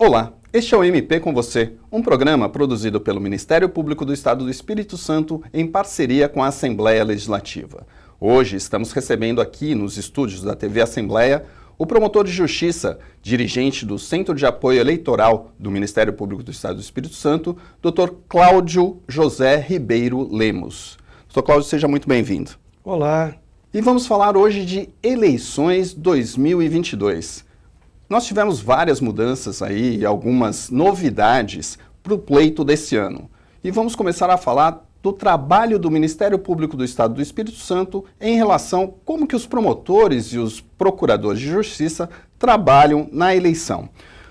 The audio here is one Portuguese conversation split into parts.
Olá, este é o MP com você, um programa produzido pelo Ministério Público do Estado do Espírito Santo em parceria com a Assembleia Legislativa. Hoje estamos recebendo aqui nos estúdios da TV Assembleia o promotor de justiça, dirigente do Centro de Apoio Eleitoral do Ministério Público do Estado do Espírito Santo, Dr. Cláudio José Ribeiro Lemos. Dr. Cláudio, seja muito bem-vindo. Olá. E vamos falar hoje de eleições 2022. Nós tivemos várias mudanças aí, algumas novidades para o pleito desse ano. E vamos começar a falar do trabalho do Ministério Público do Estado do Espírito Santo em relação a como que os promotores e os procuradores de justiça trabalham na eleição.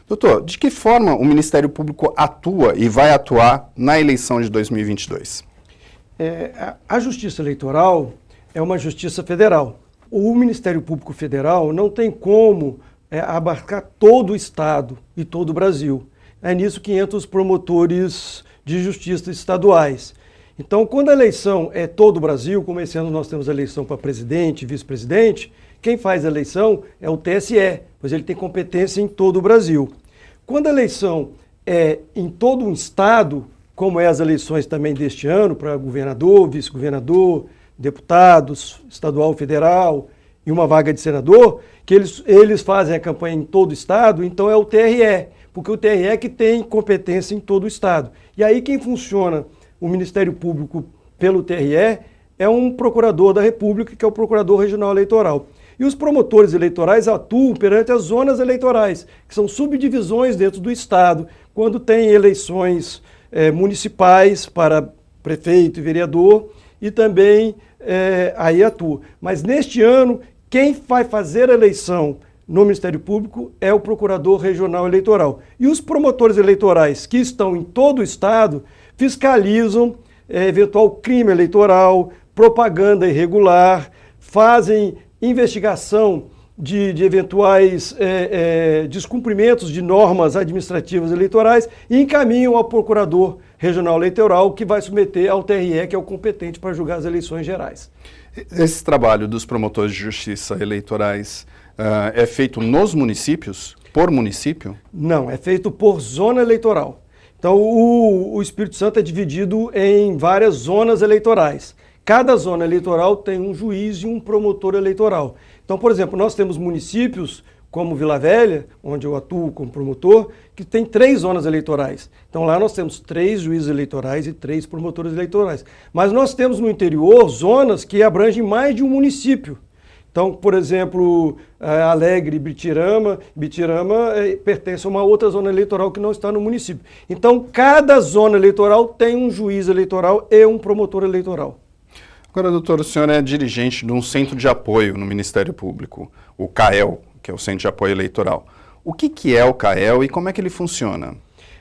Doutor, de que forma o Ministério Público atua e vai atuar na eleição de 2022? A Justiça Eleitoral é uma justiça federal. O Ministério Público Federal não tem como abarcar todo o Estado e todo o Brasil. É nisso que entram os promotores de justiça estaduais. Então, quando a eleição é todo o Brasil, como esse ano nós temos a eleição para presidente e vice-presidente, quem faz a eleição é o TSE, pois ele tem competência em todo o Brasil. Quando a eleição é em todo um Estado, como as eleições também deste ano, para governador, vice-governador, deputados, estadual, federal e uma vaga de senador, que eles fazem a campanha em todo o Estado, então é o TRE, porque o TRE é que tem competência em todo o Estado. E aí quem funciona o Ministério Público pelo TRE é um procurador da República, que é o Procurador Regional Eleitoral. E os promotores eleitorais atuam perante as zonas eleitorais, que são subdivisões dentro do Estado, quando tem eleições municipais para prefeito e vereador, e também aí atua. Mas neste ano, quem vai fazer a eleição no Ministério Público é o Procurador Regional Eleitoral. E os promotores eleitorais que estão em todo o Estado fiscalizam eventual crime eleitoral, propaganda irregular, fazem investigação de eventuais descumprimentos de normas administrativas eleitorais e encaminham ao Procurador Regional Eleitoral, que vai submeter ao TRE, que é o competente para julgar as eleições gerais. Esse trabalho dos promotores de justiça eleitorais é feito nos municípios, por município? Não, é feito por zona eleitoral. Então, o Espírito Santo é dividido em várias zonas eleitorais. Cada zona eleitoral tem um juiz e um promotor eleitoral. Então, por exemplo, nós temos municípios como Vila Velha, onde eu atuo como promotor, que tem 3 zonas eleitorais. Então lá nós temos 3 juízes eleitorais e 3 promotores eleitorais. Mas nós temos no interior zonas que abrangem mais de um município. Então, por exemplo, Alegre e Bitirama pertence a uma outra zona eleitoral que não está no município. Então, cada zona eleitoral tem um juiz eleitoral e um promotor eleitoral. Agora, doutor, o senhor é dirigente de um centro de apoio no Ministério Público, o CAEL, que é o Centro de Apoio Eleitoral. O que é o CAEL e como é que ele funciona?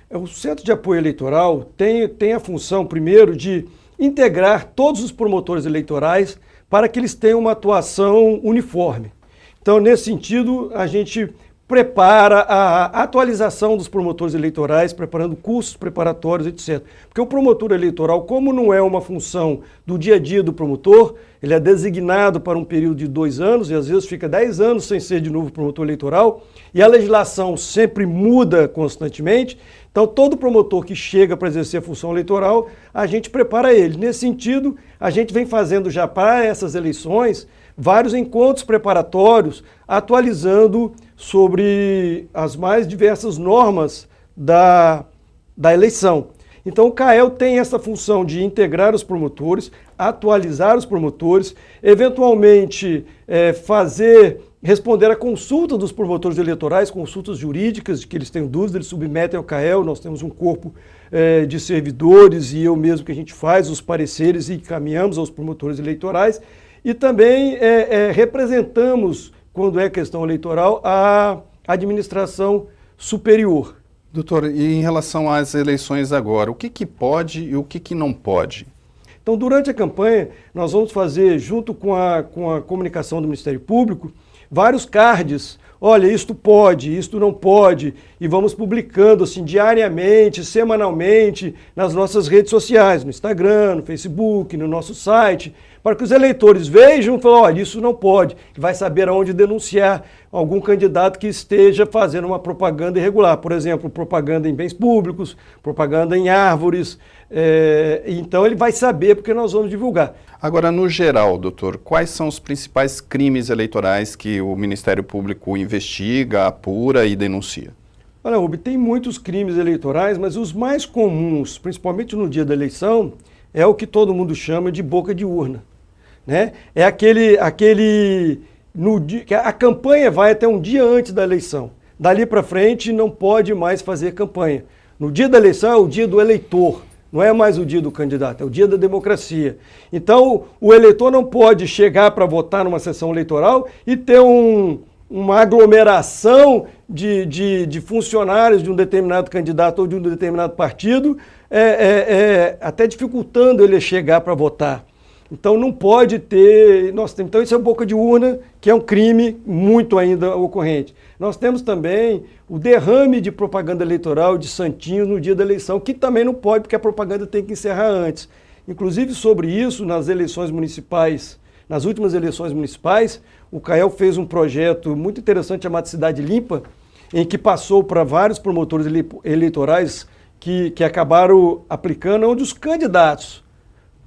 O Centro de Apoio Eleitoral tem a função, primeiro, de integrar todos os promotores eleitorais para que eles tenham uma atuação uniforme. Então, nesse sentido, a gente prepara a atualização dos promotores eleitorais, preparando cursos preparatórios, etc. Porque o promotor eleitoral, como não é uma função do dia a dia do promotor, ele é designado para um período de 2 anos e às vezes fica 10 anos sem ser de novo promotor eleitoral, e a legislação sempre muda constantemente. Então, todo promotor que chega para exercer a função eleitoral, a gente prepara ele. Nesse sentido, a gente vem fazendo já para essas eleições vários encontros preparatórios, atualizando sobre as mais diversas normas da eleição. Então o CAEL tem essa função de integrar os promotores, atualizar os promotores, eventualmente responder a consulta dos promotores eleitorais, consultas jurídicas, de que eles têm dúvidas, eles submetem ao CAEL, nós temos um corpo de servidores e eu mesmo que a gente faz os pareceres e encaminhamos aos promotores eleitorais. E também representamos, quando é questão eleitoral, a administração superior. Doutor, e em relação às eleições agora, o que pode e o que não pode? Então, durante a campanha, nós vamos fazer, junto com a comunicação do Ministério Público, vários cards, olha, isto pode, isto não pode, e vamos publicando assim diariamente, semanalmente, nas nossas redes sociais, no Instagram, no Facebook, no nosso site, para que os eleitores vejam e falem, olha, isso não pode, e vai saber aonde denunciar algum candidato que esteja fazendo uma propaganda irregular, por exemplo, propaganda em bens públicos, propaganda em árvores, então ele vai saber porque nós vamos divulgar. Agora, no geral, doutor, quais são os principais crimes eleitorais que o Ministério Público investiga, apura e denuncia? Olha, Rubem, tem muitos crimes eleitorais, mas os mais comuns, principalmente no dia da eleição, é o que todo mundo chama de boca de urna, né? É a campanha vai até um dia antes da eleição. Dali para frente não pode mais fazer campanha. No dia da eleição é o dia do eleitor, não é mais o dia do candidato, é o dia da democracia. Então o eleitor não pode chegar para votar numa sessão eleitoral e ter uma aglomeração de funcionários de um determinado candidato ou de um determinado partido, até dificultando ele chegar para votar. Então não pode ter... Então isso é boca de urna, que é um crime muito ainda ocorrente. Nós temos também o derrame de propaganda eleitoral de santinhos no dia da eleição, que também não pode, porque a propaganda tem que encerrar antes. Inclusive sobre isso, nas eleições municipais, nas últimas eleições municipais, o CAEL fez um projeto muito interessante chamado Cidade Limpa, em que passou para vários promotores eleitorais que acabaram aplicando, onde os candidatos,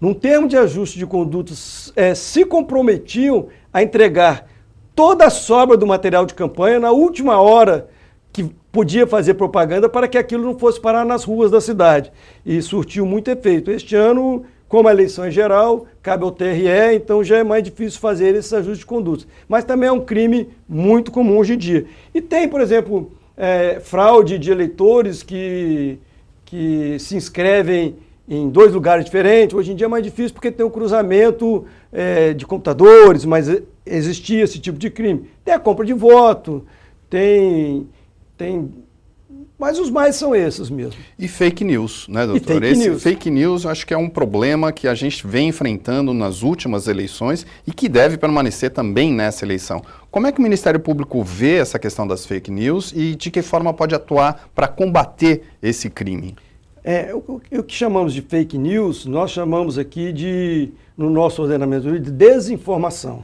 num termo de ajuste de condutas, se comprometiam a entregar toda a sobra do material de campanha na última hora que podia fazer propaganda para que aquilo não fosse parar nas ruas da cidade. E surtiu muito efeito. Este ano, como a eleição é geral, cabe ao TRE, então já é mais difícil fazer esse ajuste de condutas. Mas também é um crime muito comum hoje em dia. E tem, por exemplo, fraude de eleitores que se inscrevem em 2 lugares diferentes. Hoje em dia é mais difícil porque tem um cruzamento de computadores, mas existia esse tipo de crime. Tem a compra de voto, mas os mais são esses mesmo. E fake news, né, doutor? Fake news acho que é um problema que a gente vem enfrentando nas últimas eleições e que deve permanecer também nessa eleição. Como é que o Ministério Público vê essa questão das fake news e de que forma pode atuar para combater esse crime? O que chamamos de fake news, nós chamamos aqui no nosso ordenamento de desinformação.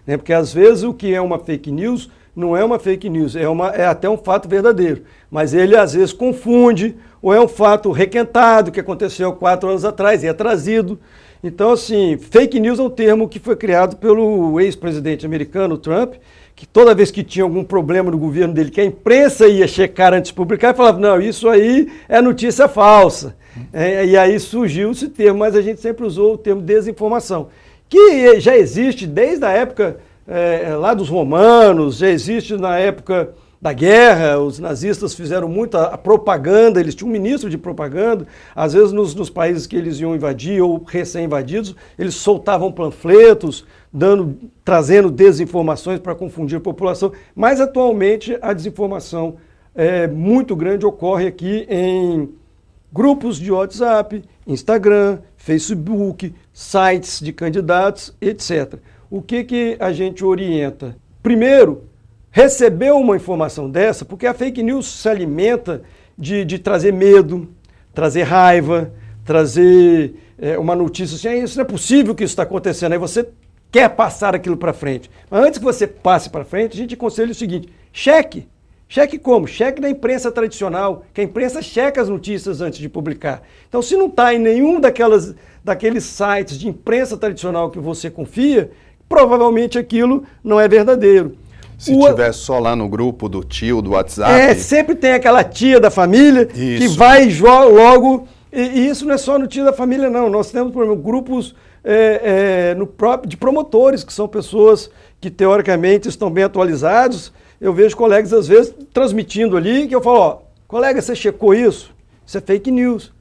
Né? Porque às vezes o que é uma fake news não é uma fake news, é até um fato verdadeiro. Mas ele às vezes confunde, ou é um fato requentado que aconteceu 4 anos atrás e é trazido. Então, assim, fake news é um termo que foi criado pelo ex-presidente americano, Trump, que toda vez que tinha algum problema no governo dele, que a imprensa ia checar antes de publicar, falava, não, isso aí é notícia falsa. E aí surgiu esse termo, mas a gente sempre usou o termo desinformação, que já existe desde a época lá dos romanos, já existe na época da guerra, os nazistas fizeram muita propaganda, eles tinham um ministro de propaganda, às vezes nos países que eles iam invadir ou recém-invadidos, eles soltavam panfletos, trazendo desinformações para confundir a população, mas atualmente a desinformação muito grande ocorre aqui em grupos de WhatsApp, Instagram, Facebook, sites de candidatos, etc. O que a gente orienta? Primeiro, recebeu uma informação dessa, porque a fake news se alimenta de trazer medo, trazer raiva, trazer uma notícia assim, isso não é possível que isso está acontecendo, aí você quer passar aquilo para frente. Mas antes que você passe para frente, a gente aconselha o seguinte, cheque. Cheque como? Cheque da imprensa tradicional, que a imprensa checa as notícias antes de publicar. Então, se não está em nenhum daqueles sites de imprensa tradicional que você confia, provavelmente aquilo não é verdadeiro. Se tiver só lá no grupo do tio, do WhatsApp... sempre tem aquela tia da família que vai logo... E isso não é só no tio da família, não. Nós temos, por exemplo, grupos de promotores, que são pessoas que, teoricamente, estão bem atualizados. Eu vejo colegas, às vezes, transmitindo ali, que eu falo, colega, você checou isso? Isso é fake news.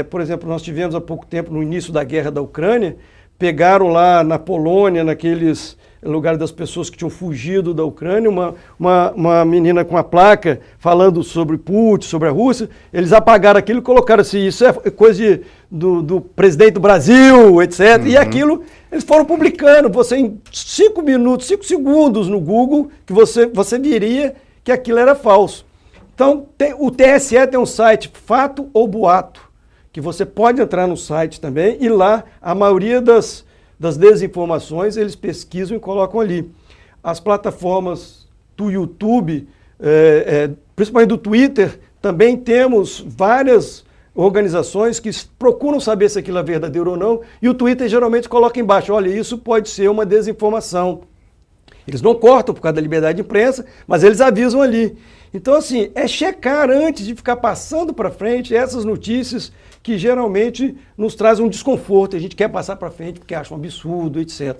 Por exemplo, nós tivemos há pouco tempo, no início da guerra da Ucrânia, pegaram lá na Polônia, naqueles lugares das pessoas que tinham fugido da Ucrânia, uma menina com uma placa falando sobre Putin, sobre a Rússia, eles apagaram aquilo e colocaram assim, isso é coisa do presidente do Brasil, etc. E aquilo eles foram publicando, você em 5 minutos, 5 segundos no Google, que você viria que aquilo era falso. Então, o TSE tem um site, Fato ou Boato, que você pode entrar no site também, e lá a maioria das desinformações eles pesquisam e colocam ali. As plataformas do YouTube, principalmente do Twitter, também temos várias organizações que procuram saber se aquilo é verdadeiro ou não, e o Twitter geralmente coloca embaixo, olha, isso pode ser uma desinformação. Eles não cortam por causa da liberdade de imprensa, mas eles avisam ali. Então, assim, é checar antes de ficar passando para frente essas notícias que geralmente nos trazem um desconforto. A gente quer passar para frente porque acha um absurdo, etc.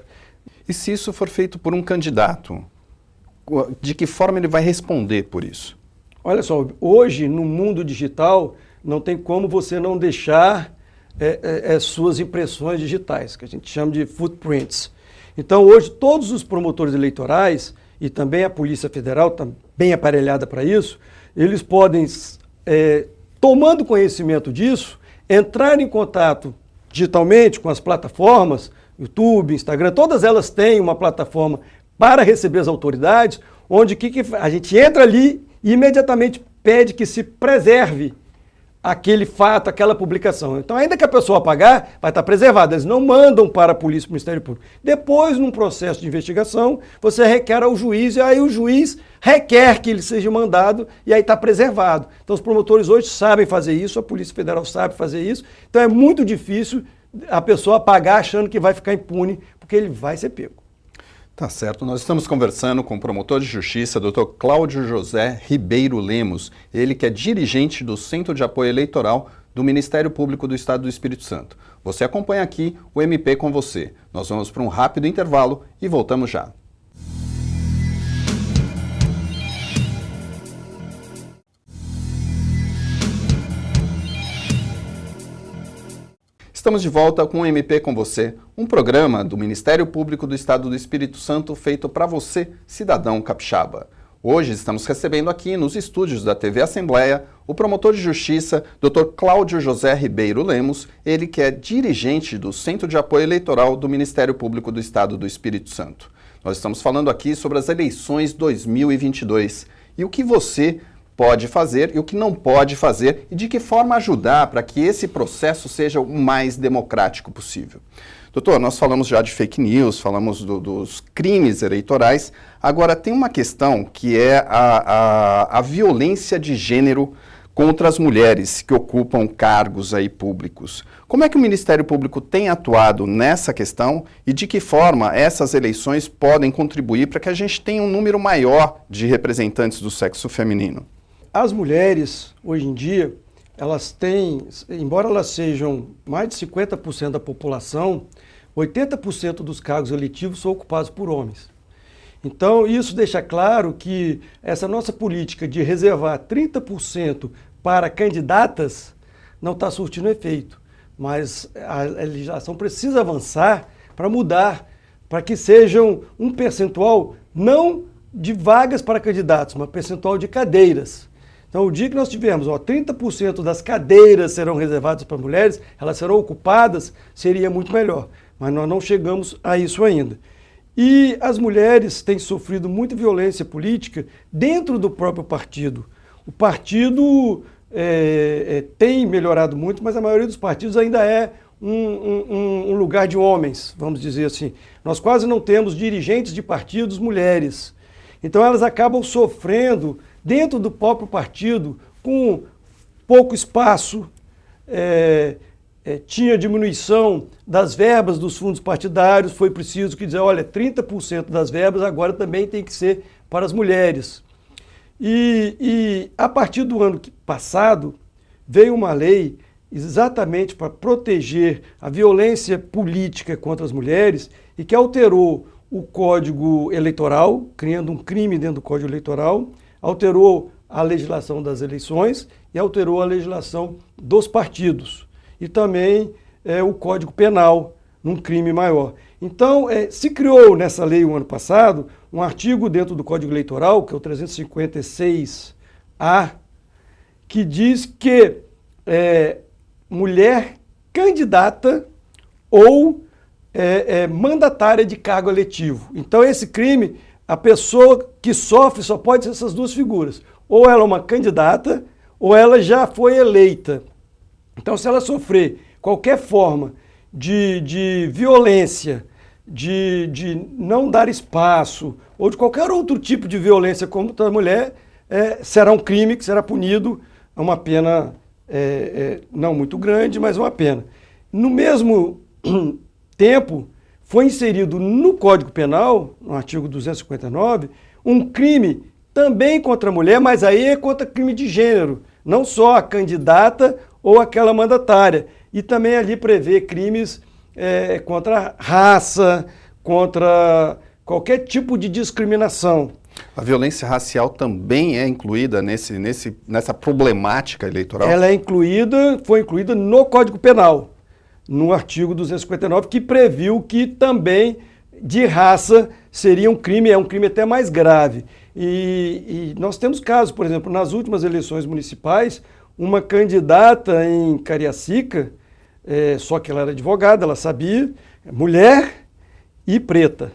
E se isso for feito por um candidato, de que forma ele vai responder por isso? Olha só, hoje no mundo digital não tem como você não deixar suas impressões digitais, que a gente chama de footprints. Então, hoje, todos os promotores eleitorais e também a Polícia Federal, está bem aparelhada para isso, eles podem, tomando conhecimento disso, entrar em contato digitalmente com as plataformas, YouTube, Instagram, todas elas têm uma plataforma para receber as autoridades, onde a gente entra ali e imediatamente pede que se preserve aquele fato, aquela publicação. Então, ainda que a pessoa apagar, vai estar preservada. Eles não mandam para a polícia, para o Ministério Público. Depois, num processo de investigação, você requer ao juiz, e aí o juiz requer que ele seja mandado, e aí está preservado. Então, os promotores hoje sabem fazer isso, a Polícia Federal sabe fazer isso. Então, é muito difícil a pessoa apagar achando que vai ficar impune, porque ele vai ser pego. Tá certo. Nós estamos conversando com o promotor de justiça, Dr. Cláudio José Ribeiro Lemos, ele que é dirigente do Centro de Apoio Eleitoral do Ministério Público do Estado do Espírito Santo. Você acompanha aqui o MP com você. Nós vamos para um rápido intervalo e voltamos já. Estamos de volta com o MP com você, um programa do Ministério Público do Estado do Espírito Santo feito para você, cidadão capixaba. Hoje estamos recebendo aqui nos estúdios da TV Assembleia o promotor de justiça, Dr. Cláudio José Ribeiro Lemos, ele que é dirigente do Centro de Apoio Eleitoral do Ministério Público do Estado do Espírito Santo. Nós estamos falando aqui sobre as eleições 2022 e o que você pode fazer e o que não pode fazer e de que forma ajudar para que esse processo seja o mais democrático possível. Doutor, nós falamos já de fake news, falamos dos crimes eleitorais, agora tem uma questão que é a violência de gênero contra as mulheres que ocupam cargos aí públicos. Como é que o Ministério Público tem atuado nessa questão e de que forma essas eleições podem contribuir para que a gente tenha um número maior de representantes do sexo feminino? As mulheres, hoje em dia, elas têm, embora elas sejam mais de 50% da população, 80% dos cargos eletivos são ocupados por homens. Então, isso deixa claro que essa nossa política de reservar 30% para candidatas não está surtindo efeito. Mas a legislação precisa avançar para mudar, para que sejam um percentual não de vagas para candidatos, mas percentual de cadeiras. Então, o dia que nós tivermos 30% das cadeiras serão reservadas para mulheres, elas serão ocupadas, seria muito melhor. Mas nós não chegamos a isso ainda. E as mulheres têm sofrido muita violência política dentro do próprio partido. O partido tem melhorado muito, mas a maioria dos partidos ainda é um lugar de homens, vamos dizer assim. Nós quase não temos dirigentes de partidos mulheres. Então, elas acabam sofrendo dentro do próprio partido, com pouco espaço, tinha diminuição das verbas dos fundos partidários, foi preciso que dizer, olha, 30% das verbas agora também tem que ser para as mulheres. E a partir do ano passado, veio uma lei exatamente para proteger a violência política contra as mulheres e que alterou o Código Eleitoral, criando um crime dentro do Código Eleitoral, alterou a legislação das eleições e alterou a legislação dos partidos. E também o Código Penal, num crime maior. Então, se criou nessa lei o ano passado um artigo dentro do Código Eleitoral, que é o 356-A, que diz que mulher candidata ou mandatária de cargo eletivo. Então, esse crime, a pessoa que sofre só pode ser essas duas figuras. Ou ela é uma candidata, ou ela já foi eleita. Então, se ela sofrer qualquer forma de violência, de não dar espaço, ou de qualquer outro tipo de violência contra a mulher, será um crime que será punido a uma pena não muito grande, mas uma pena. No mesmo tempo, foi inserido no Código Penal, no artigo 259, um crime também contra a mulher, mas aí é contra crime de gênero, não só a candidata ou aquela mandatária. E também ali prevê crimes contra a raça, contra qualquer tipo de discriminação. A violência racial também é incluída nessa problemática eleitoral? Ela foi incluída no Código Penal, no artigo 259, que previu que também de raça seria um crime, é um crime até mais grave. E nós temos casos, por exemplo, nas últimas eleições municipais, uma candidata em Cariacica, só que ela era advogada, ela sabia, mulher e preta.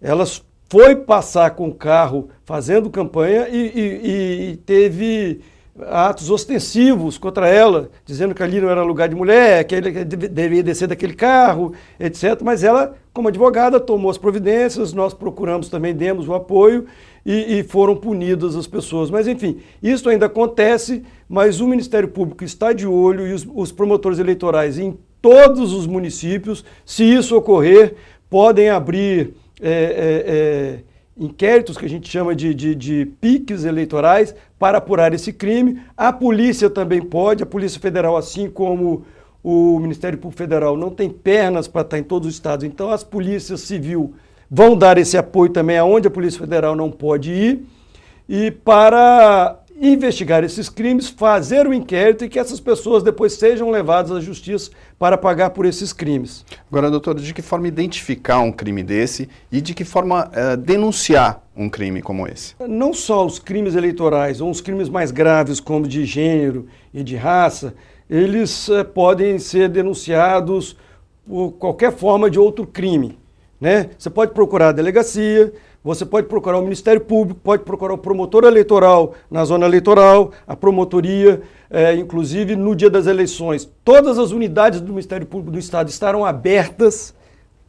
Ela foi passar com o carro fazendo campanha e teve atos ostensivos contra ela, dizendo que ali não era lugar de mulher, que ele deveria descer daquele carro, etc. Mas ela, como advogada, tomou as providências, nós procuramos também, demos o apoio e foram punidas as pessoas. Mas, enfim, isso ainda acontece, mas o Ministério Público está de olho e os promotores eleitorais em todos os municípios, se isso ocorrer, podem abrir inquéritos que a gente chama de piques eleitorais para apurar esse crime. A polícia também pode, a Polícia Federal, assim como o Ministério Público Federal, não tem pernas para estar em todos os estados, então as polícias civil vão dar esse apoio também aonde a Polícia Federal não pode ir, e para investigar esses crimes, fazer o inquérito e que essas pessoas depois sejam levadas à justiça para pagar por esses crimes. Agora, doutor, de que forma identificar um crime desse e de que forma denunciar um crime como esse? Não só os crimes eleitorais, ou os crimes mais graves como de gênero e de raça, eles podem ser denunciados por qualquer forma de outro crime, né? Você pode procurar a delegacia, você pode procurar o Ministério Público, pode procurar o promotor eleitoral na zona eleitoral, a promotoria, inclusive no dia das eleições. Todas as unidades do Ministério Público do Estado estarão abertas,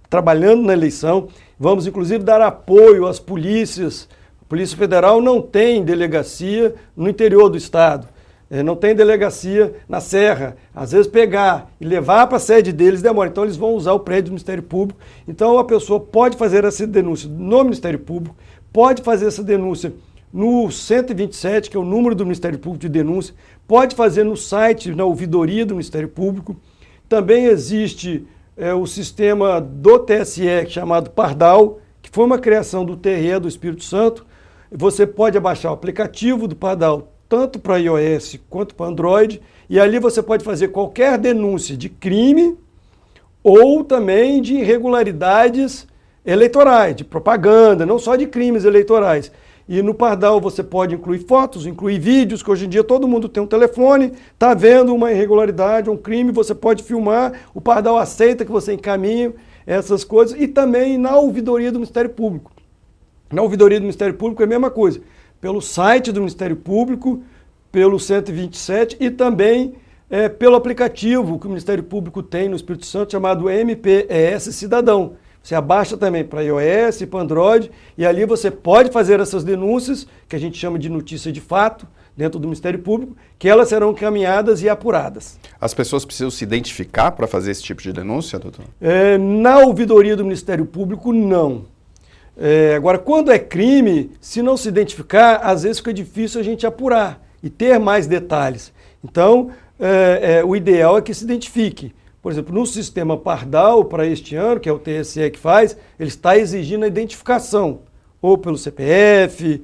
trabalhando na eleição. Vamos, inclusive, dar apoio às polícias. A Polícia Federal não tem delegacia no interior do Estado. Não tem delegacia na Serra. Às vezes pegar e levar para a sede deles demora. Então eles vão usar o prédio do Ministério Público. Então a pessoa pode fazer essa denúncia no Ministério Público, pode fazer essa denúncia no 127, que é o número do Ministério Público de denúncia, pode fazer no site, na ouvidoria do Ministério Público. Também existe o sistema do TSE chamado Pardal, que foi uma criação do TRE do Espírito Santo. Você pode abaixar o aplicativo do Pardal, tanto para iOS quanto para Android, e ali você pode fazer qualquer denúncia de crime ou também de irregularidades eleitorais, de propaganda, não só de crimes eleitorais. E no Pardal você pode incluir fotos, incluir vídeos, que hoje em dia todo mundo tem um telefone, está vendo uma irregularidade, um crime, você pode filmar, o Pardal aceita que você encaminhe essas coisas, e também na ouvidoria do Ministério Público. Na ouvidoria do Ministério Público é a mesma coisa. Pelo site do Ministério Público, pelo 127 e também pelo aplicativo que o Ministério Público tem no Espírito Santo, chamado MPES Cidadão. Você abaixa também para iOS e para Android, e ali você pode fazer essas denúncias, que a gente chama de notícia de fato, dentro do Ministério Público, que elas serão encaminhadas e apuradas. As pessoas precisam se identificar para fazer esse tipo de denúncia, doutor? Na ouvidoria do Ministério Público, não. Agora, quando é crime, se não se identificar, às vezes fica difícil a gente apurar e ter mais detalhes. Então, o ideal é que se identifique. Por exemplo, no sistema Pardal, para este ano, que é o TSE que faz, ele está exigindo a identificação, ou pelo CPF,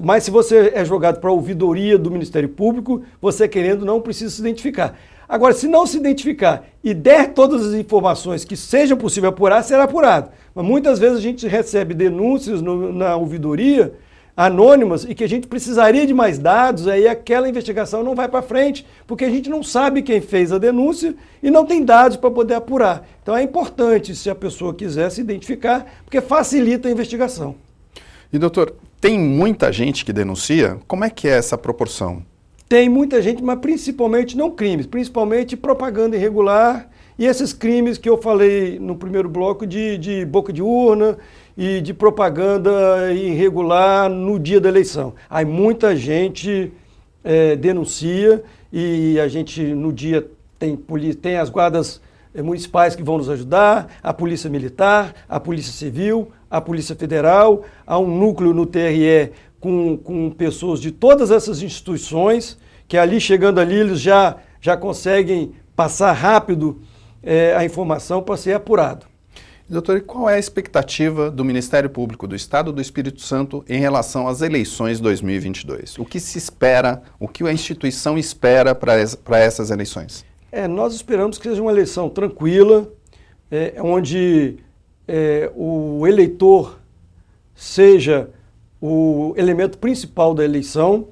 mas se você é jogado para a ouvidoria do Ministério Público, você querendo não precisa se identificar. Agora, se não se identificar e der todas as informações que seja possível apurar, será apurado. Mas muitas vezes a gente recebe denúncias na ouvidoria anônimas e que a gente precisaria de mais dados, aí aquela investigação não vai para frente, porque a gente não sabe quem fez a denúncia e não tem dados para poder apurar. Então é importante, se a pessoa quiser se identificar, porque facilita a investigação. E doutor, tem muita gente que denuncia? Como é que é essa proporção? Tem muita gente, mas principalmente não crimes, principalmente propaganda irregular e esses crimes que eu falei no primeiro bloco de boca de urna e de propaganda irregular no dia da eleição. Aí muita gente denuncia e a gente no dia tem as guardas municipais que vão nos ajudar, a Polícia Militar, a Polícia Civil, a Polícia Federal, há um núcleo no TRE com pessoas de todas essas instituições, que ali, chegando ali, eles já conseguem passar rápido a informação para ser apurado. Doutor, e qual é a expectativa do Ministério Público do Estado do Espírito Santo em relação às eleições 2022? O que se espera, o que a instituição espera para essas eleições? Nós esperamos que seja uma eleição tranquila, onde o eleitor seja o elemento principal da eleição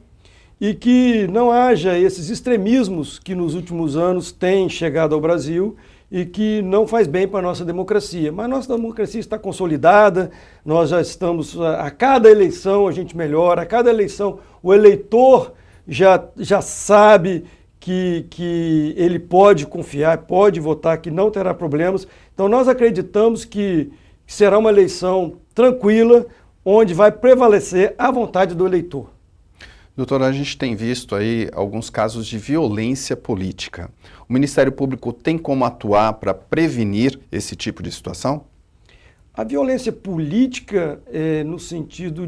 e que não haja esses extremismos que nos últimos anos têm chegado ao Brasil e que não faz bem para a nossa democracia. Mas nossa democracia está consolidada, nós já estamos, a cada eleição a gente melhora, a cada eleição o eleitor já sabe que ele pode confiar, pode votar, que não terá problemas. Então nós acreditamos que será uma eleição tranquila, onde vai prevalecer a vontade do eleitor. Doutor, a gente tem visto aí alguns casos de violência política. O Ministério Público tem como atuar para prevenir esse tipo de situação? A violência política, no sentido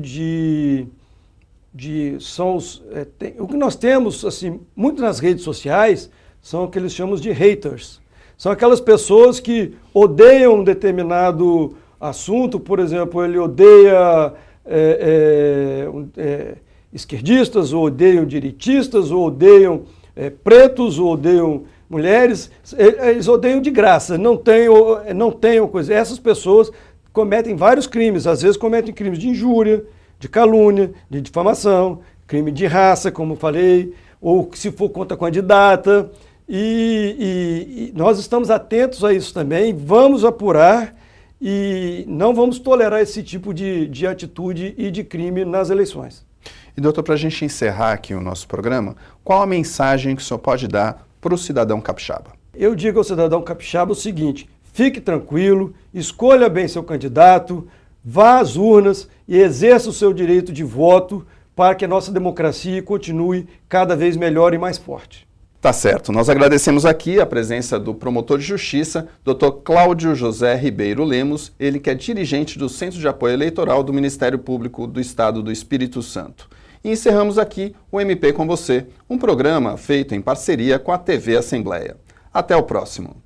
o que nós temos assim, muito nas redes sociais, são o que eles chamam de haters. São aquelas pessoas que odeiam um determinado assunto, por exemplo, ele odeia esquerdistas, ou odeiam direitistas, ou odeiam pretos, ou odeiam mulheres, eles odeiam de graça, não tenham coisa. Essas pessoas cometem vários crimes, às vezes cometem crimes de injúria, de calúnia, de difamação, crime de raça, como falei, ou se for contra a candidata, e nós estamos atentos a isso também, vamos apurar e não vamos tolerar esse tipo de atitude e de crime nas eleições. E doutor, para a gente encerrar aqui o nosso programa, qual a mensagem que o senhor pode dar para o cidadão capixaba? Eu digo ao cidadão capixaba o seguinte: fique tranquilo, escolha bem seu candidato, vá às urnas e exerça o seu direito de voto para que a nossa democracia continue cada vez melhor e mais forte. Tá certo. Nós agradecemos aqui a presença do promotor de justiça, Dr. Cláudio José Ribeiro Lemos, ele que é dirigente do Centro de Apoio Eleitoral do Ministério Público do Estado do Espírito Santo. E encerramos aqui o MP com você, um programa feito em parceria com a TV Assembleia. Até o próximo.